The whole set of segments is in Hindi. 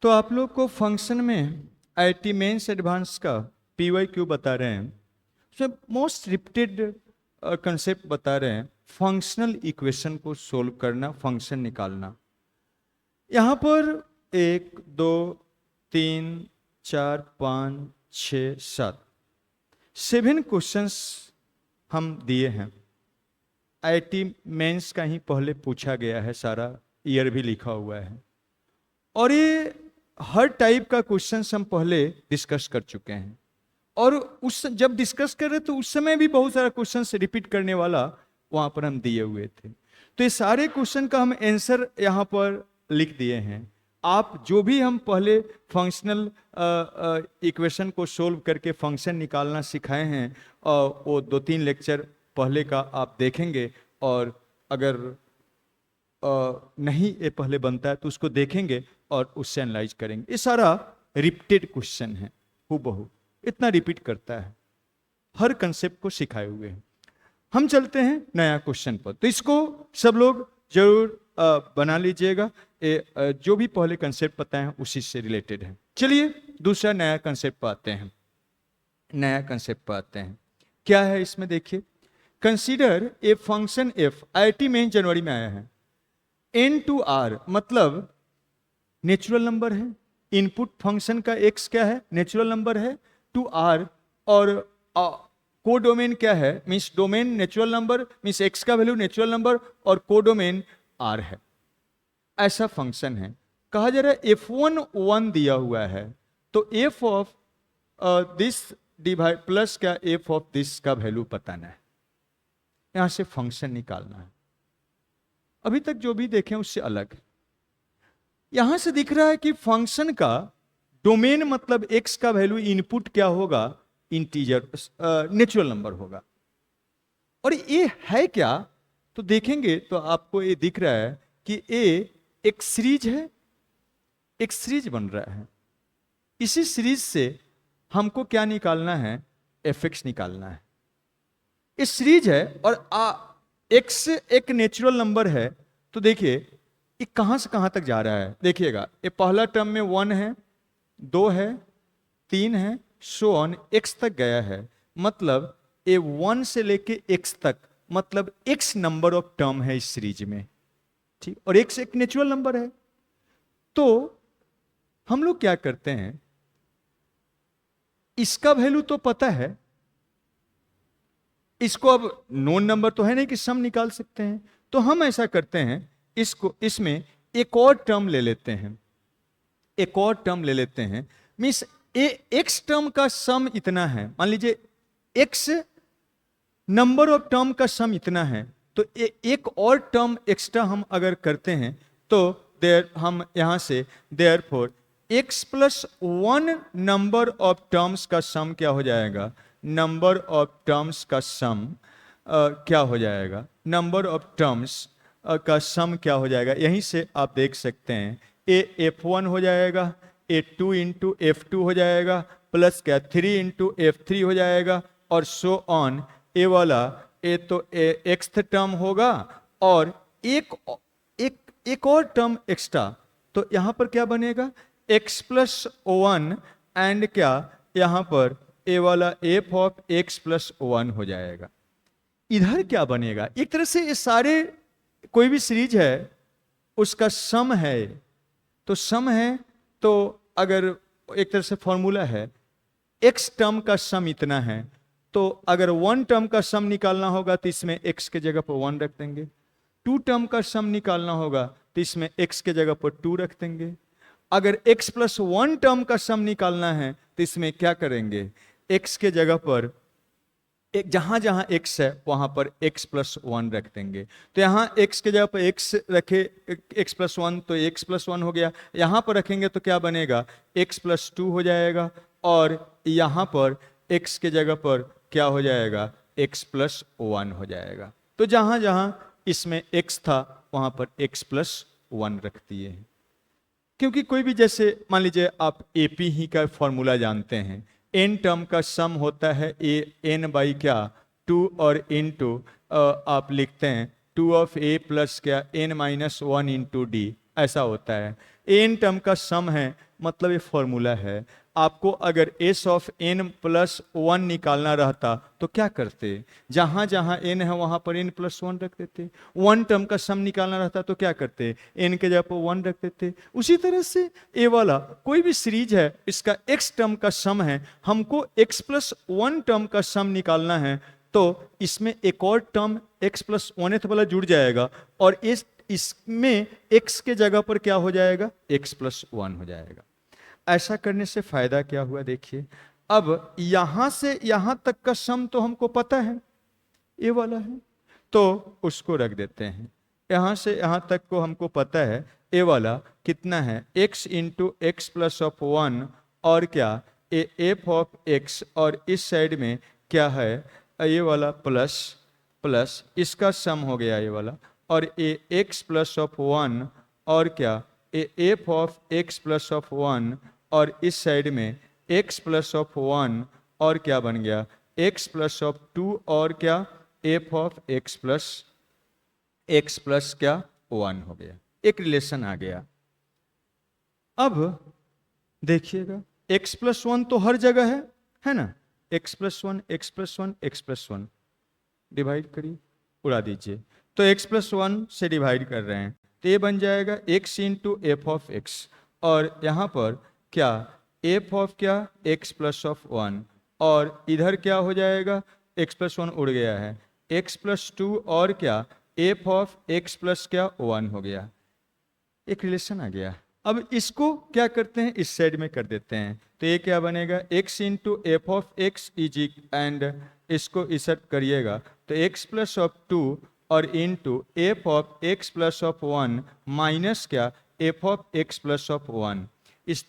तो आप लोग को फंक्शन में आईटी मेंस एडवांस का PYQ बता रहे हैं, उसमें मोस्ट रिपीटेड कंसेप्ट बता रहे हैं फंक्शनल इक्वेशन को सोल्व करना, फंक्शन निकालना। यहाँ पर 1 2 3 4 5 6 7 क्वेश्चंस हम दिए हैं। आईटी मेंस का ही पहले पूछा गया है, सारा ईयर भी लिखा हुआ है और ये हर टाइप का क्वेश्चंस हम पहले डिस्कस कर चुके हैं। और उस जब डिस्कस कर रहे तो उस समय भी बहुत सारा क्वेश्चंस रिपीट करने वाला वहां पर हम दिए हुए थे। तो ये सारे क्वेश्चन का हम आंसर यहाँ पर लिख दिए हैं। आप जो भी हम पहले फंक्शनल इक्वेशन को सोल्व करके फंक्शन निकालना सिखाए हैं और वो 2-3 लेक्चर पहले का आप देखेंगे, और अगर नहीं ये पहले बनता है तो उसको देखेंगे और उससे एनालाइज करेंगे। ये सारा रिपीटेड क्वेश्चन है, हूबहू इतना रिपीट करता है, हर कंसेप्ट को सिखाए हुए हैं। हम चलते हैं नया क्वेश्चन पर, तो इसको सब लोग जरूर बना लीजिएगा। जो भी पहले कंसेप्ट पता है उसी से रिलेटेड है। चलिए दूसरा नया कंसेप्ट पर आते हैं। नया कंसेप्ट पर आते हैं, क्या है इसमें देखिए। Consider a function F, IT में जनवरी में आया है। n to r मतलब नेचुरल नंबर है, इनपुट फंक्शन का x क्या है, नेचुरल नंबर है, टू r, और कोडोमेन क्या है, means domain natural number, means x का वैल्यू नेचुरल नंबर और कोडोमेन r है। ऐसा फंक्शन है। कहा जा रहा है f1 1 दिया हुआ है, तो f of this divide plus क्या f ऑफ दिस का वैल्यू बताना है, यहां से फंक्शन निकालना है। अभी तक जो भी देखें उससे अलग। यहां से दिख रहा है कि फंक्शन का डोमेन मतलब x का वैल्यू इनपुट क्या होगा, इंटीजर नेचुरल नंबर होगा। और ये है क्या, तो देखेंगे तो आपको ये दिख रहा है कि ये एक सीरीज है, एक सीरीज बन रहा है। इसी सीरीज से हमको क्या निकालना है, fx निकालना है। ये सीरीज है और x एक नेचुरल नंबर है, तो देखिए ये कहां से कहां तक जा रहा है। देखिएगा ये पहला टर्म में 1 है, 2 है, 3 है, सो ऑन x तक गया है। मतलब ये 1 से लेके x तक, मतलब x नंबर ऑफ टर्म है इस सीरीज में, ठीक। और x एक नेचुरल नंबर है। तो हम लोग क्या करते हैं, इसका वैल्यू तो पता है, इसको अब नोन नंबर तो है नहीं कि सम निकाल सकते हैं, तो हम ऐसा करते हैं, इसको इसमें एक और टर्म ले लेते हैं, एक और टर्म ले लेते हैं। मींस एक्स टर्म का सम इतना है, मान लीजिए एक्स नंबर ऑफ टर्म का सम इतना है, तो एक और टर्म एक्स्ट्रा हम अगर करते हैं तो देयर हम यहां से therefore x plus 1 number of terms का सम क्या हो जाएगा, नंबर ऑफ टर्म्स का सम क्या हो जाएगा, नंबर ऑफ टर्म्स का सम क्या हो जाएगा। यहीं से आप देख सकते हैं ए f1 हो जाएगा, a2 इंटू f2 हो जाएगा, प्लस क्या 3 इंटू f3 हो जाएगा, और सो ऑन। ए वाला ए तो एक्स टर्म होगा और एक और टर्म एक्स्ट्रा, तो यहां पर क्या बनेगा, x प्लस 1 एंड क्या यहां पर ए वाला एफ ऑफ x प्लस 1 हो जाएगा। इधर क्या बनेगा, एक तरह से ये सारे कोई भी सीरीज है उसका सम है, तो सम है, तो अगर एक तरह से फॉर्मूला है x टर्म का सम इतना है, तो अगर 1 टर्म का सम निकालना होगा तो इसमें x के जगह पर 1 रख देंगे, 2 टर्म का सम निकालना होगा तो इसमें x के जगह पर 2 रख देंगे, अगर x प्लस 1 टर्म का सम निकालना है तो इसमें क्या करेंगे, x के जगह पर जहां जहां x है वहां पर x प्लस 1 रख देंगे। तो यहां x के जगह पर x रखे, x प्लस 1 तो x प्लस 1 हो गया, यहां पर रखेंगे तो क्या बनेगा, x प्लस 2 हो जाएगा, और यहां पर x के जगह पर क्या हो जाएगा, x प्लस 1 हो जाएगा। तो जहां जहां इसमें x था वहां पर x प्लस 1 रख दिए हैं। क्योंकि कोई भी, जैसे मान लीजिए आप एपी ही का फॉर्मूला जानते हैं, n टर्म का सम होता है n बाई क्या 2, और इनटू आप लिखते हैं 2 ऑफ a प्लस क्या n माइनस 1 इंटू डी, ऐसा होता है। एन टर्म का सम है, मतलब ये फॉर्मूला है। आपको अगर S of N plus one निकालना रहता तो क्या करते, जहां जहां एन है वहां पर एन प्लस वन रख देते। वन टर्म का सम निकालना रहता तो क्या करते, एन के जगह पर वन रख देते। उसी तरह से ए वाला कोई भी सीरीज है, इसका एक्स टर्म का सम है, हमको एक्स प्लस वन टर्म का सम निकालना है, तो इसमें एक और टर्म एक्स प्लस वन वाला जुड़ जाएगा और इसमें x के जगह पर क्या हो जाएगा, x प्लस वन हो जाएगा। ऐसा करने से फायदा क्या हुआ देखिए, अब यहां से यहां तक का सम तो हमको पता है, ये वाला है, तो उसको रख देते हैं। यहां से यहां तक को हमको पता है, ये वाला कितना है, x into x plus of one, और क्या एफ ऑफ x, और इस साइड में क्या है, ये वाला प्लस प्लस, इसका सम हो गया ये वाला, और ए एक्स प्लस ऑफ वन, और क्या F of X plus of one, और इस साइड में एक्स प्लस ऑफ वन, और क्या बन गया एक्स प्लस ऑफ टू, और क्या एफ ऑफ एक्स प्लस क्या वन हो गया। एक रिलेशन आ गया। अब देखिएगा एक्स प्लस वन तो हर जगह है ना, x plus one x plus one x plus one, divide करिए, उड़ा दीजिए, तो x प्लस वन से डिवाइड कर रहे हैं, तो ये बन जाएगा x into F of x, और यहाँ पर क्या एफ ऑफ क्या x प्लस ऑफ वन, और इधर क्या हो जाएगा, x प्लस वन उड़ गया है, x प्लस टू, और क्या एफ ऑफ एक्स प्लस क्या वन हो गया। एक रिलेशन आ गया। अब इसको क्या करते हैं, इस साइड में कर देते हैं, तो ये क्या बनेगा, x into F of X is, and इसको इसे करिएगा तो x प्लस ऑफ टू और into F of X plus of one minus क्या F of X plus of one. इस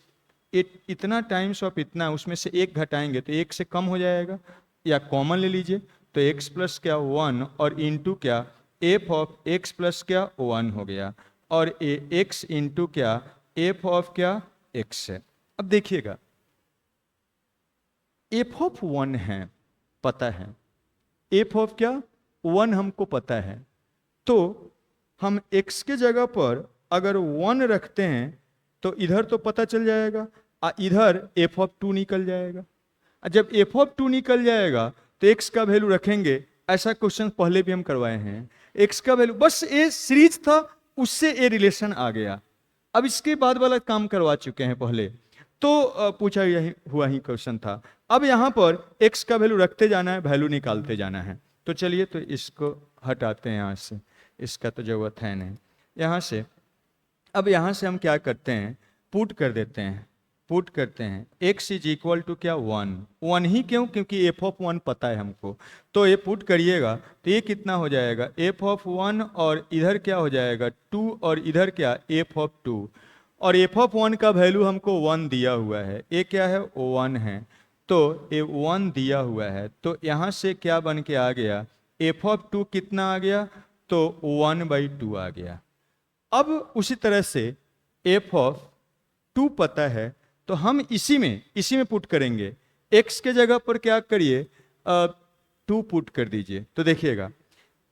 इतना टाइम्स ऑफ इतना, उसमें से एक घटाएंगे तो एक से कम हो जाएगा, या कॉमन ले लीजिए, तो एक्स प्लस क्या वन, और इंटू क्या एफ ऑफ एक्स प्लस क्या वन हो गया, और एक्स इंटू क्या एफ ऑफ क्या एक्स है। अब देखिएगा एफ ऑफ वन है, पता है, एफ ऑफ क्या वन हमको पता है, तो हम x के जगह पर अगर वन रखते हैं तो इधर तो पता चल जाएगा, इधर एफ ऑफ टू निकल जाएगा। जब एफ ऑफ टू निकल जाएगा तो x का वैल्यू रखेंगे, ऐसा क्वेश्चन पहले भी हम करवाए हैं, x का वैल्यू बस ये सीरीज था, उससे ये रिलेशन आ गया। अब इसके बाद वाला काम करवा चुके हैं पहले, तो पूछा यही हुआ ही क्वेश्चन था। अब यहाँ पर x का वैल्यू रखते जाना है, वैल्यू निकालते जाना है। तो चलिए, तो इसको हटाते हैं यहाँ से, इसका तो जरूरत है नहीं यहाँ से। अब यहाँ से हम क्या करते हैं, पुट कर देते हैं, पुट करते हैं x इज इक्वल टू क्या वन, वन ही क्यों, क्योंकि एफ ऑफ वन पता है हमको, तो ये पुट करिएगा तो ये कितना हो जाएगा एफ ऑफ वन, और इधर क्या हो जाएगा टू, और इधर क्या एफ ऑफ टू, और एफ ऑफ वन का वैल्यू हमको वन दिया हुआ है, ये क्या है वन है, तो ये वन दिया हुआ है, तो यहाँ से क्या बन के आ गया एफ ऑफ टू कितना आ गया, तो वन बाई टू आ गया। अब उसी तरह से एफ ऑफ टू पता है, तो हम इसी में पुट करेंगे, x के जगह पर क्या करिए टू पुट कर दीजिए, तो देखिएगा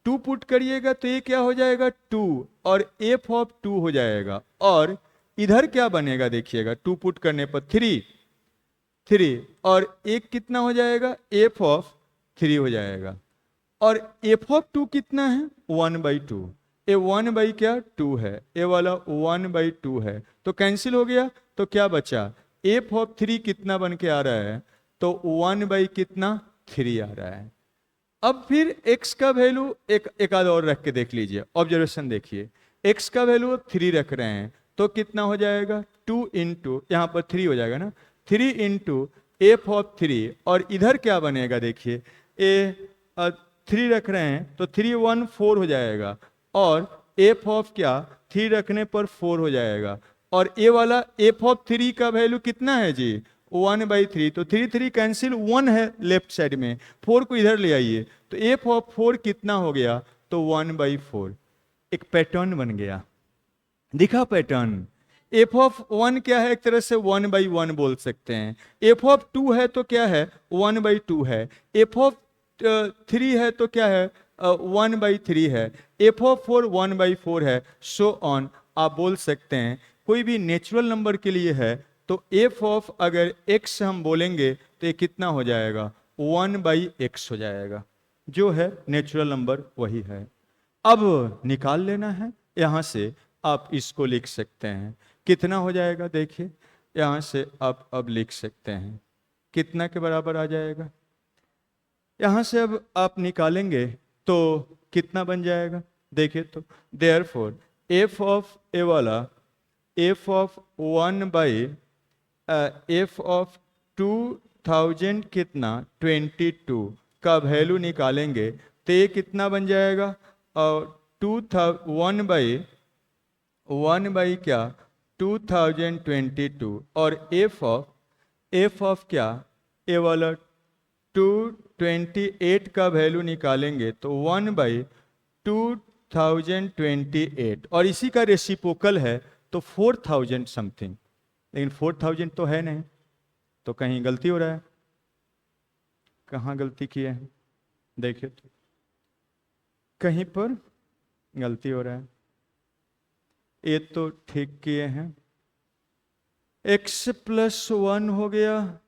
टू पुट करिएगा तो ये क्या हो जाएगा टू, और एफ ऑफ टू हो जाएगा, और इधर क्या बनेगा देखिएगा टू पुट करने पर थ्री, और एक कितना हो जाएगा एफ ऑफ थ्री हो जाएगा, और एफ ऑफ टू कितना है one by two, A one by क्या टू है, ए वाला वन बाई टू है, तो कैंसिल हो गया, तो क्या बचा एफ ऑफ थ्री कितना बन के आ रहा है, तो वन बाई कितना थ्री आ रहा है। अब फिर x का वैल्यू एक आध और रख के देख लीजिए, ऑब्जर्वेशन देखिए, x का वैल्यू थ्री रख रहे हैं तो कितना हो जाएगा टू इंटू, यहाँ पर थ्री हो जाएगा ना, three into F of three, और इधर क्या बनेगा देखिए ए थ्री रख रहे हैं तो थ्री वन फोर हो जाएगा, और एफ ऑफ क्या थ्री रखने पर फोर हो जाएगा, और ए वाला एफ ऑफ थ्री का वैल्यू कितना है जी वन बाई थ्री, तो थ्री थ्री कैंसिल, वन है लेफ्ट साइड में, फोर को इधर ले आइए, तो एफ ऑफ फोर कितना हो गया, तो वन बाई फोर। एक पैटर्न बन गया, दिखा पैटर्न। एफ ऑफ वन क्या है, एक तरह से वन बाई वन बोल सकते हैं, एफ ऑफ टू है तो क्या है वन बाई टू है, एफ ऑफ थ्री है तो क्या है वन बाई थ्री है, F of four one by four है, सो ऑन। आप बोल सकते हैं कोई भी नेचुरल नंबर के लिए है तो एफ ऑफ अगर एक्स हम बोलेंगे तो ये कितना हो जाएगा, 1/x हो जाएगा, जो है नेचुरल नंबर वही है। अब निकाल लेना है, यहां से आप इसको लिख सकते हैं, कितना हो जाएगा देखिए, यहां से आप अब लिख सकते हैं कितना के बराबर आ जाएगा। यहां से अब आप निकालेंगे तो कितना बन जाएगा देखिए, तो देयरफॉर एफ ऑफ ए वाला एफ ऑफ 2000 कितना 22 का वैल्यू निकालेंगे तो ये कितना बन जाएगा, और 1 बाई क्या 2022, और एफ ऑफ क्या ए वाला 228 का वैल्यू निकालेंगे तो 1/2028, और इसी का रेसिप्रोकल है तो 4000 समथिंग, लेकिन 4000 तो है नहीं, तो कहीं गलती हो रहा है, कहाँ गलती किए हैं देखिए, तो कहीं पर गलती हो रहा है, ये तो ठीक किए हैं, x+1 हो गया,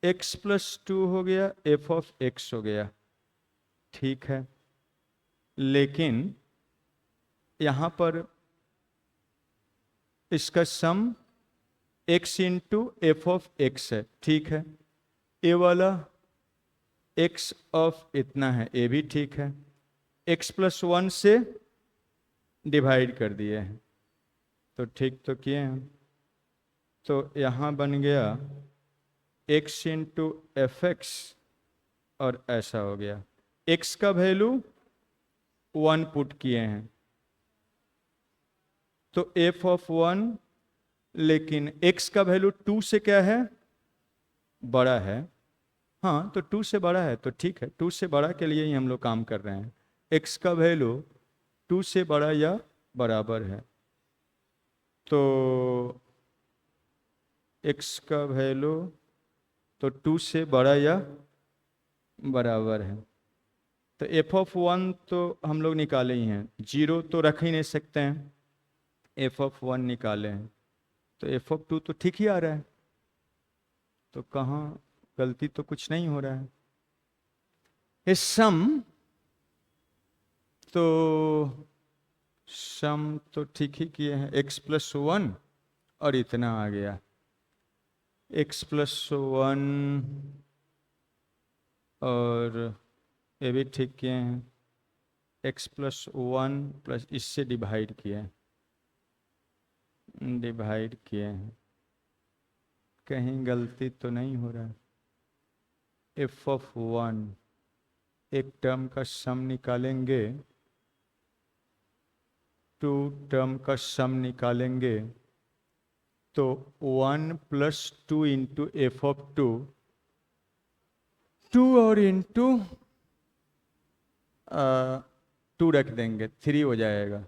x+2 हो गया, एफ ऑफ एक्स हो गया, ठीक है, लेकिन यहां पर इसका सम x into F of x है, ठीक है, ए वाला x ऑफ इतना है, ये भी ठीक है, x+1 से डिवाइड कर दिए हैं, तो ठीक तो किए हैं, तो यहां बन गया x इंटू एफ एक्स, और ऐसा हो गया, x का वैल्यू 1 पुट किए हैं तो एफ ऑफ 1, लेकिन x का वैल्यू 2 से क्या है, बड़ा है, हाँ तो 2 से बड़ा है तो ठीक है, 2 से बड़ा के लिए ही हम लोग काम कर रहे हैं, x का वैल्यू 2 से बड़ा या बराबर है, तो x का वैल्यू तो 2 से बड़ा या बराबर है, तो एफ ऑफ 1 तो हम लोग निकाले ही हैं, 0 तो रख ही नहीं सकते हैं, एफ ऑफ 1 निकाले हैं, तो एफ ऑफ 2 तो ठीक ही आ रहा है, तो कहाँ गलती तो कुछ नहीं हो रहा है, इस सम तो ठीक ही किए हैं, x+1 और इतना आ गया, x+1 और ये भी ठीक किए हैं, x+1 प्लस इससे डिवाइड किए हैं, कहीं गलती तो नहीं हो रहा है, एफ ऑफ 1 एक टर्म का सम निकालेंगे, 2 टर्म का सम निकालेंगे तो 1+2 इंटू एफ ऑफ 2 और इंटू 2 रख देंगे 3 हो जाएगा,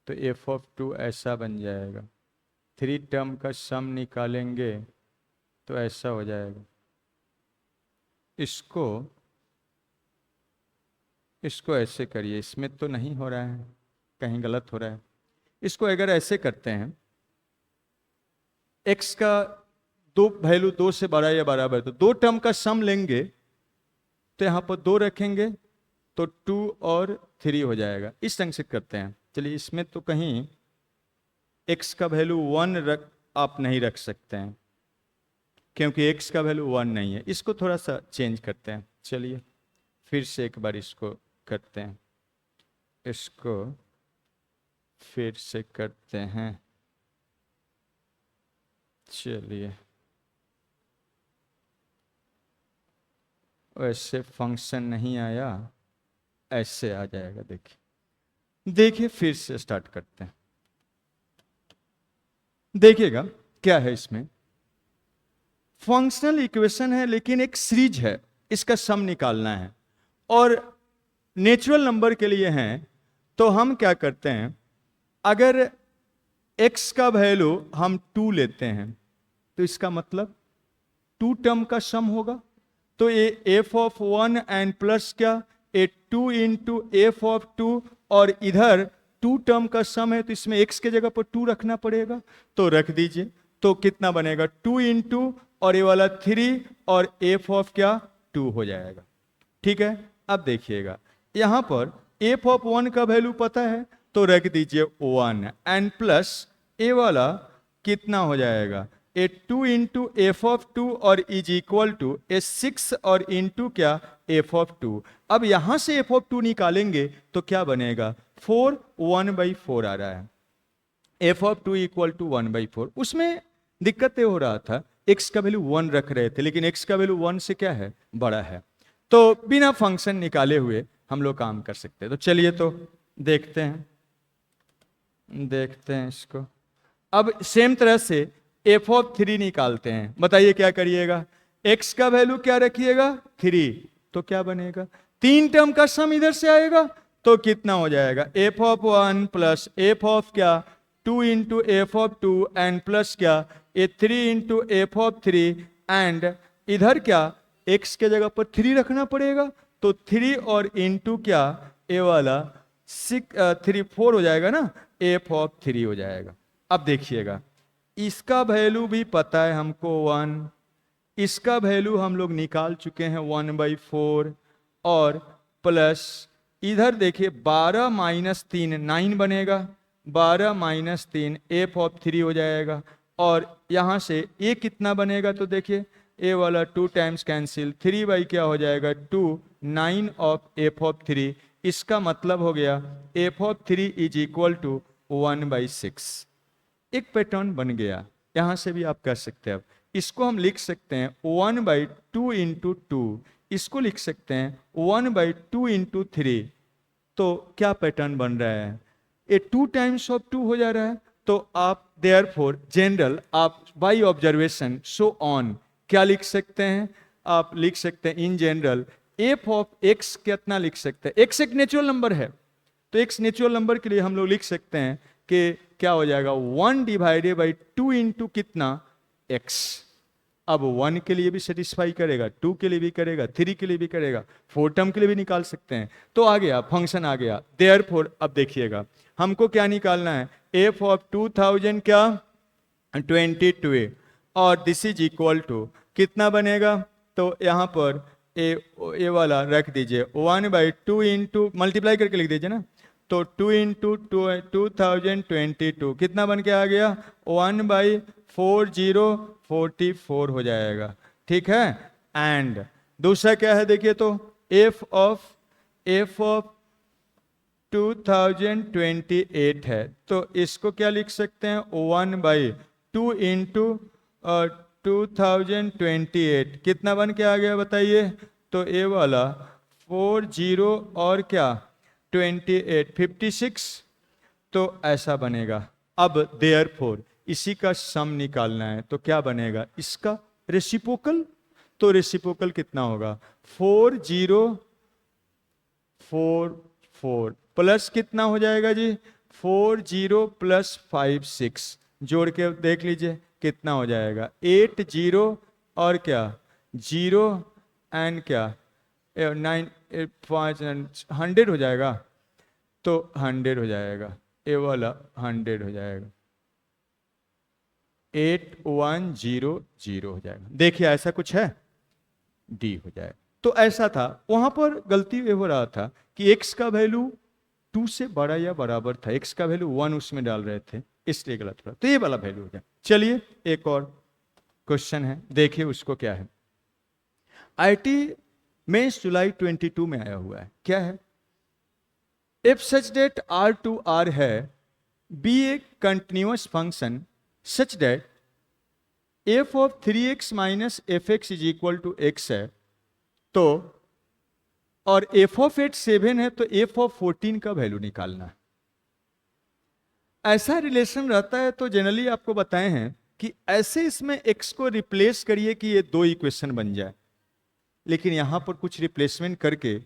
तो एफ ऑफ 2 ऐसा बन जाएगा, 3 टर्म का सम निकालेंगे तो ऐसा हो जाएगा, इसको ऐसे करिए, इसमें तो नहीं हो रहा है, कहीं गलत हो रहा है, इसको अगर ऐसे करते हैं, x का दो वैल्यू 2 से बड़ा या बराबर, तो 2 टर्म का सम लेंगे तो यहां पर 2 रखेंगे तो 2 और 3 हो जाएगा, इस ढंग से करते हैं, चलिए इसमें तो कहीं x का वैल्यू 1 आप नहीं रख सकते हैं क्योंकि x का वैल्यू 1 नहीं है, इसको थोड़ा सा चेंज करते हैं, चलिए फिर से एक बार इसको करते हैं, इसको फिर से करते हैं, चलिए वैसे फंक्शन नहीं आया, ऐसे आ जाएगा, देखिए फिर से स्टार्ट करते हैं, देखिएगा क्या है, इसमें फंक्शनल इक्वेशन है लेकिन एक सीरीज है, इसका सम निकालना है, और नेचुरल नंबर के लिए हैं, तो हम क्या करते हैं, अगर x का वैल्यू हम 2 लेते हैं तो इसका मतलब 2 टर्म का सम होगा, तो ये एफ ऑफ 1 एंड प्लस क्या, ए 2 इंटू एफ ऑफ 2, और इधर टू टर्म का सम है तो इसमें x के जगह पर 2 रखना पड़ेगा, तो रख दीजिए। तो कितना बनेगा 2 इंटू और ये वाला 3 और f ऑफ क्या 2 हो जाएगा। ठीक है, अब देखिएगा यहां पर f ऑफ 1 का वैल्यू पता है तो रख दीजिए 1 एंड प्लस ए वाला कितना हो जाएगा ए 2 इंटू एफ ऑफ 2 और इज इक्वल टू ए 6 और इंटू क्या एफ ऑफ 2। अब यहां से एफ ऑफ 2 निकालेंगे तो क्या बनेगा 4 1/4 आ रहा है, एफ ऑफ 2 इक्वल टू 1/4। उसमें दिक्कत ये हो रहा था x का वैल्यू 1 रख रहे थे लेकिन x का वैल्यू 1 से क्या है बड़ा है, तो बिना फंक्शन निकाले हुए हम लोग काम कर सकते हैं। तो चलिए तो देखते हैं इसको। अब सेम तरह से एफ ऑफ 3 निकालते हैं। बताइए क्या करिएगा, x का वैल्यू क्या रखिएगा 3, तो क्या बनेगा 3 टर्म का सम इधर से आएगा तो कितना हो जाएगा F of 1 plus F of क्या 2 into F of 2 and plus क्या ए 3 इंटू एफ ऑफ 3 एंड इधर क्या x के जगह पर 3 रखना पड़ेगा तो 3 और इंटू क्या ए वाला 4 हो जाएगा ना, एफ ऑफ 3 हो जाएगा। अब देखिएगा इसका वैल्यू भी पता है हमको 1, इसका वैल्यू हम लोग निकाल चुके हैं 1/4 और प्लस इधर देखिए 12 माइनस 3 9 बनेगा, 12 माइनस 3 एफ ऑफ 3 हो जाएगा और यहां से ए कितना बनेगा तो देखिए ए वाला 2 टाइम्स कैंसिल, 3 बाई क्या हो जाएगा 2 9 ऑफ एफ ऑफ 3। इसका मतलब हो गया F of 3 is equal to 1/6। एक पैटर्न बन गया, यहां से भी आप कर सकते हैं। अब इसको हम लिख सकते हैं 1/2 इंटू 2, इसको लिख सकते हैं 1/2 इंटू 3। तो क्या पैटर्न बन रहा है, ये 2 टाइम्स ऑफ 2 हो जा रहा है। तो आप देयरफॉर जनरल आप बाय ऑब्जर्वेशन सो ऑन क्या लिख सकते हैं, आप लिख सकते हैं in general F of x कितना लिख सकते हैं, एक्स एक नेचुरल नंबर है तो एक्स नेचुरल नंबर के लिए हम लोग लिख सकते हैं कि क्या हो जाएगा 1 डिवाइडेड बाई 2 इंटू कितना x। अब 1 के लिए भी सेटिस्फाई करेगा, 2 के लिए भी करेगा, 3 के लिए भी करेगा, 4 टर्म के लिए भी निकाल सकते हैं। तो आ गया फंक्शन आ गया। देयरफॉर अब देखिएगा हमको क्या निकालना है एफ ऑफ 2000 क्या 22 और दिस इज इक्वल टू कितना बनेगा, तो यहाँ पर ए वाला रख दीजिए 1/2 इंटू मल्टीप्लाई करके लिख दीजिए ना, तो 2 इंटू 2022 कितना बन के आ गया 1/4044 हो जाएगा। ठीक है, एंड दूसरा क्या है देखिए तो एफ ऑफ 2028 है तो इसको क्या लिख सकते हैं 1/2 इंटू 2028 कितना बन के आ गया बताइए, तो ए वाला 40 और क्या 28 56, तो ऐसा बनेगा। अब देयरफॉर इसी का सम निकालना है तो क्या बनेगा इसका रेसिप्रोकल, तो रेसिप्रोकल कितना होगा 4044 प्लस कितना हो जाएगा जी 40 प्लस 56 जोड़ के देख लीजिए कितना हो जाएगा 80 और क्या 0 एंड क्या 9 100 हो जाएगा, तो 100 हो जाएगा, ए वाला 100 हो जाएगा, 8100 हो जाएगा। देखिए ऐसा कुछ है डी हो जाएगा। तो ऐसा था, वहां पर गलती ये हो रहा था कि x का वैल्यू 2 से बड़ा या बराबर था, x का वैल्यू 1 उसमें डाल रहे थे इसलिए गलत हो रहा, तो ये वाला वैल्यू हो जाए। चलिए एक और क्वेश्चन है, देखिए उसको क्या है। आईटी में जुलाई 22 में आया हुआ है, क्या है इफ सच डेट R2R है be a continuous function such that F of 3x minus F X is equal to X है, तो और एफ ऑफ 8 7 है तो एफ ऑफ 14 का वैल्यू निकालना है। ऐसा रिलेशन रहता है तो जनरली आपको बताए हैं कि ऐसे इसमें x को रिप्लेस करिए कि ये 2 इक्वेशन बन जाए, लेकिन यहां पर कुछ रिप्लेसमेंट करके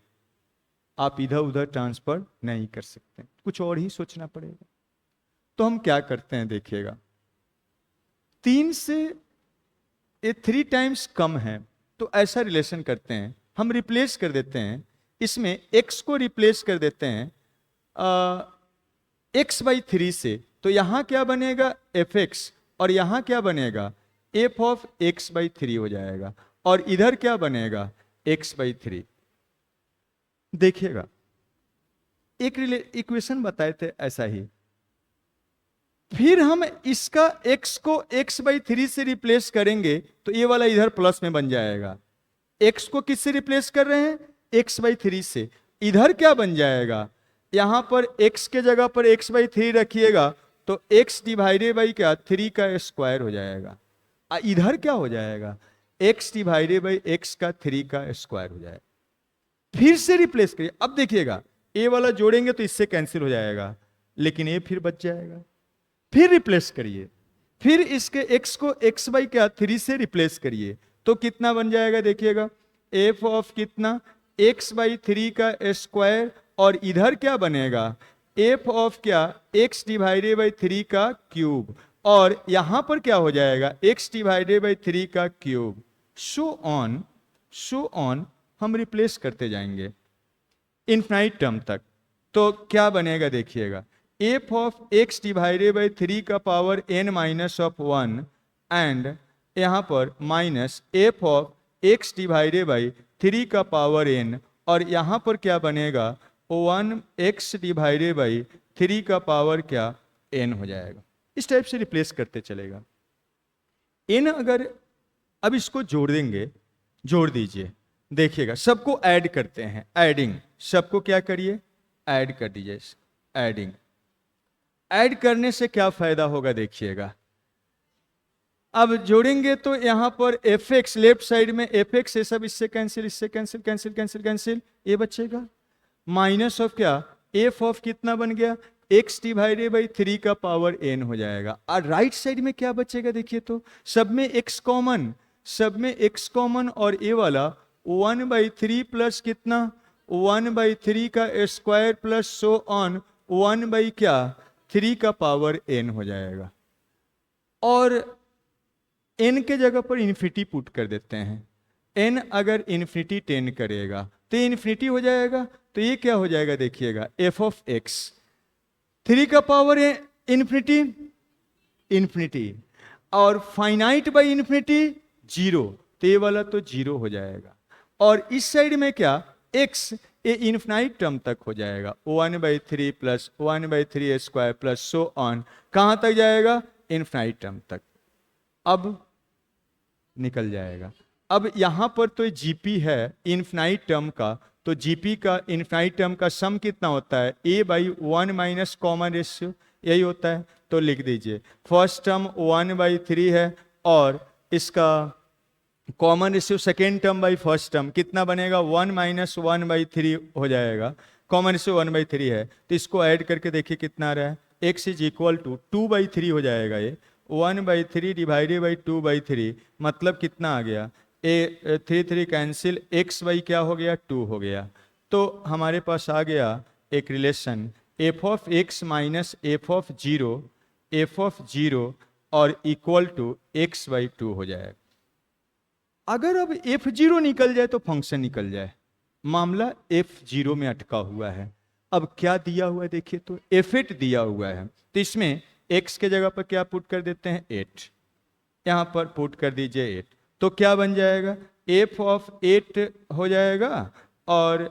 आप इधर उधर ट्रांसफर नहीं कर सकते, कुछ और ही सोचना पड़ेगा। तो हम क्या करते हैं देखिएगा, 3 से ये 3 टाइम्स कम है तो ऐसा रिलेशन करते हैं, हम रिप्लेस कर देते हैं, इसमें x को रिप्लेस कर देते हैं x बाई 3 से, तो यहां क्या बनेगा fx, और यहां क्या बनेगा f ऑफ x बाई 3 हो जाएगा, और इधर क्या बनेगा x बाई 3। देखिएगा एक इक्वेशन बताए थे ऐसा ही, फिर हम इसका x को x बाई 3 से रिप्लेस करेंगे तो ये वाला इधर प्लस में बन जाएगा। x को किससे रिप्लेस कर रहे हैं, x बाई 3 से। इधर क्या बन जाएगा, यहां पर x के जगह पर x बाई 3 रखिएगा तो x डिवाइडेड बाई क्या 3 का स्क्वायर हो जाएगा। इधर क्या हो जाएगा, x डिवाइडेड बाई x का 3 का स्क्वायर हो जाएगा। फिर से रिप्लेस करिए, अब देखिएगा a वाला जोड़ेंगे तो इससे कैंसिल हो जाएगा, लेकिन a फिर बच जाएगा। फिर रिप्लेस करिए, फिर इसके x को x बाई क्या 3 से रिप्लेस करिए तो कितना बन जाएगा, देखिएगा f ऑफ कितना x बाई 3 का स्क्वायर, और इधर क्या बनेगा f ऑफ क्या x डिवाइडेड बाई 3 का क्यूब, और यहां पर क्या हो जाएगा x डिवाइडेड बाई 3 का क्यूब। सो ऑन हम रिप्लेस करते जाएंगे इनफाइनाइट टर्म तक। तो क्या बनेगा देखिएगा, f of x divided by 3 का power n minus of 1 and यहां पर minus f of x divided by 3 का पावर n, और यहां पर क्या बनेगा 1x डिवाइडेड बाई 3 का पावर क्या n हो जाएगा। इस टाइप से रिप्लेस करते चलेगा। n अगर अब इसको जोड़ देंगे, जोड़ दीजिए, देखिएगा सबको ऐड करते हैं, एडिंग, सबको क्या करिए ऐड कर दीजिए, एडिंग। ऐड करने से क्या फायदा होगा देखिएगा, अब जोड़ेंगे तो यहां पर fx लेफ्ट साइड में fx है सब, इससे कैंसिल, इससे कैंसिल, कैंसिल कैंसिल कैंसिल, ये बचेगा माइनस ऑफ क्या f ऑफ कितना बन गया x डिवाइडेड बाई 3 का पावर n हो जाएगा। और राइट साइड में क्या बचेगा देखिए, तो सब में x कॉमन, सब में x कॉमन, और ये वाला 1/3 प्लस कितना 1/3 का स्क्वायर प्लस सो ऑन 1 क्या 3 का पावर n हो जाएगा। और n के जगह पर इन्फिनिटी पुट कर देते हैं, n अगर इन्फिनिटी 10 करेगा तो इन्फिनिटी हो जाएगा, तो ये क्या हो जाएगा देखिएगा f ऑफ x 3 का पावर इन्फिनिटी इन्फिनिटी, और फाइनाइट बाई इन्फिनिटी 0, तो ये वाला तो 0 हो जाएगा। और इस साइड में क्या x ये इन्फिनाइट टर्म तक हो जाएगा 1/3 plus 1/3 square plus so on, कहां तक जाएगा इन्फिनाइट टर्म तक। अब निकल जाएगा। अब यहां पर तो जीपी है इन्फिनाइट टर्म का, तो जीपी का इन्फिनाइट टर्म का सम कितना होता है a/1 माइनस कॉमन रेशियो, यही होता है। तो लिख दीजिए फर्स्ट टर्म 1/3 है, और इसका common ratio second term by first term कितना बनेगा 1 माइनस 1/3 हो जाएगा। कॉमन रेशियो 1/3 है, तो इसको ऐड करके देखिए कितना आ रहा है, x इज इक्वल टू 2/3 हो जाएगा। ये 1/3 डिवाइडेड बाई 2/3 मतलब कितना आ गया, 3 कैंसिल, x बाई क्या हो गया 2 हो गया। तो हमारे पास आ गया एक relation f of x minus f of 0 और इक्वल टू x/2 हो जाएगा। अगर अब f0 निकल जाए तो फंक्शन निकल जाए, मामला f0 में अटका हुआ है। अब क्या दिया हुआ है देखिए, तो f8 दिया हुआ है, तो इसमें x के जगह पर क्या पुट कर देते हैं 8, यहां पर पुट कर दीजिए 8, तो क्या बन जाएगा f ऑफ 8 हो जाएगा, और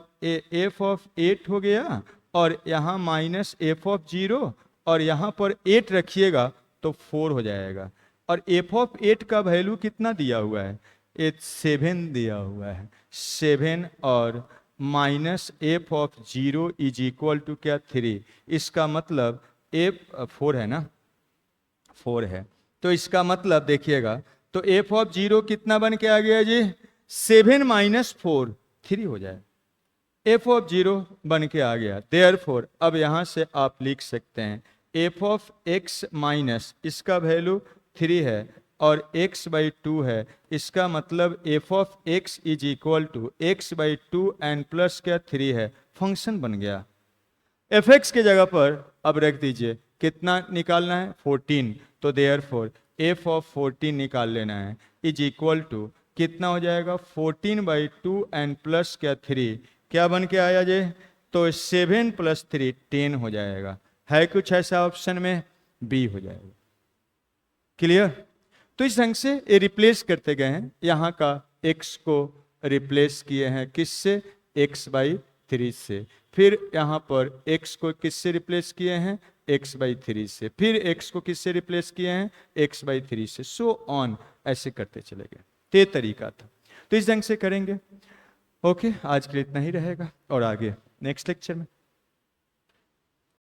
f ऑफ 8 हो गया, और यहां माइनस f ऑफ 0, और यहां पर 8 रखिएगा तो 4 हो जाएगा। और f ऑफ 8 का वैल्यू कितना दिया हुआ है, 7 दिया हुआ है, 7, और minus f of 0 is equal to क्या 3, इसका मतलब f4 है ना, 4 है, तो इसका मतलब देखिएगा, तो f ऑफ 0 कितना बन के आ गया जी 7 माइनस 4 3 हो जाए, f ऑफ 0 बन के आ गया। देयरफॉर अब यहां से आप लिख सकते हैं f ऑफ x माइनस इसका वैल्यू 3 है और x/2 है, इसका मतलब f of x is equal to x/2 and plus क्या 3 है, फंक्शन बन गया। fx के जगह पर अब रख दीजिए, कितना निकालना है 14, तो देयरफॉर f ऑफ 14 निकाल लेना है, इज इक्वल टू कितना हो जाएगा 14/2 एंड प्लस क्या 3, क्या बन के आया जे, तो 7 + 3 10 हो जाएगा। है कुछ ऐसा ऑप्शन में, बी हो जाएगा। क्लियर? तो इस ढंग से ये रिप्लेस करते गए हैं, यहाँ का x को रिप्लेस किए हैं किससे, x/3 से, फिर यहाँ पर x को किससे रिप्लेस किए हैं, x/3 से, फिर x को किससे रिप्लेस किए हैं, x/3 से, सो ऑन, ऐसे करते चले गए। ये तरीका था। तो इस ढंग से करेंगे। ओके, आज के लिए इतना ही रहेगा और आगे नेक्स्ट लेक्चर में